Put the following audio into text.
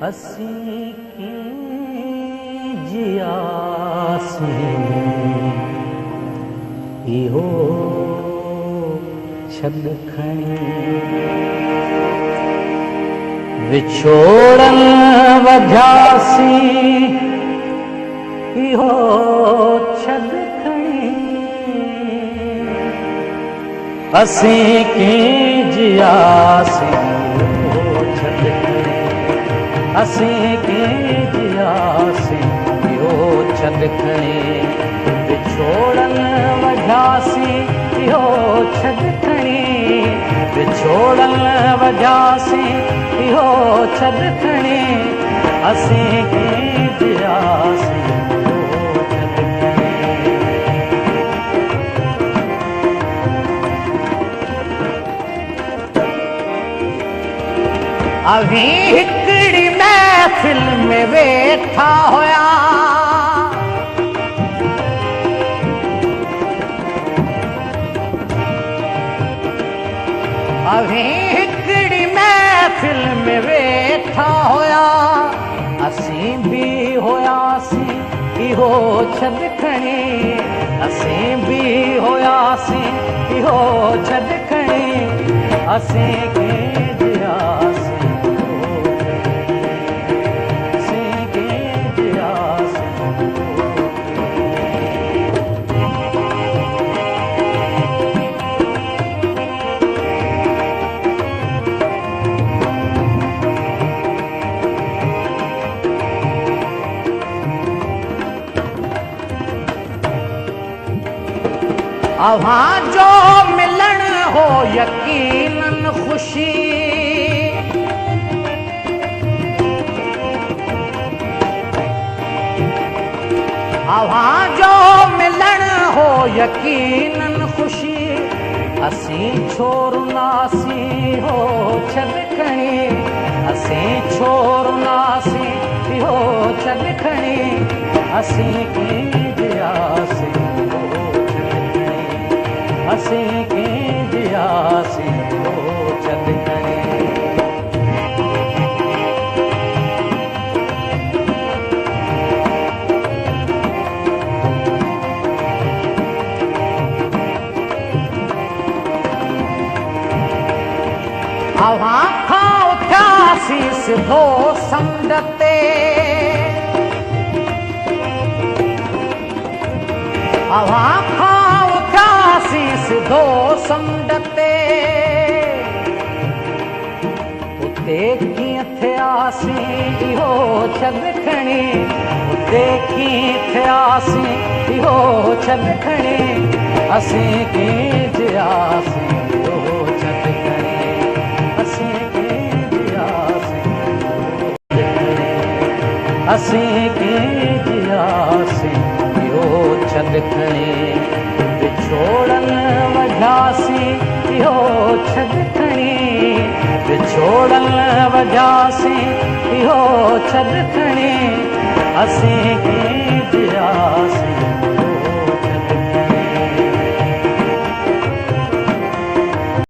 असीं कीअं जियासीं इहो छॾ खणी विछोड़न वधियासीं इहो छॾ खणी असीं कीअं जियासीं इहो छॾ खणी असीं कीअं जियासीं इहो छॾ खणी विछोड़न वधियासीं इहो छॾ खणी विछोड़न वधियासीं इहो छॾ खणी असीं कीअं जियासीं इहो छॾ खणी अभी हिकड़ी महफिल में वेठा हुया अभी हिकड़ी महफिल में वेठा हुया असीं भी होयासीं इहो छॾ खणी असीं भी होयासीं इहो छॾ खणी असीं कीअं जियासीं अव्हां जो मिलण हो यकीनन खुशी अव्हां जो मिलण हो यकीनन खुशी असीं छो रुनासीं हो छॾ खणी असीं छो रुनासीं इहो छॾ खणी असीं कीअं जियासीं असीं कीअं जियासीं इहो छॾ खणी अव्हां खां उथियासीं सिधो समुंड ते अव्हां खां उथियासीं सिधो समुंड ते उते कीअं थियासीं इहो छॾ खणी उते कीअं थियासीं इहो छॾ खणी असीं कीअं जियासीं इहो छॾ खणी असीं कीअं जियासीं असीं कीअं जियासीं इहो छॾ खणी विछोड़न वधियासीं इहो छॾ खणी विछोड़न वधियासीं इहो छॾ खणी असीं कीअं जियासीं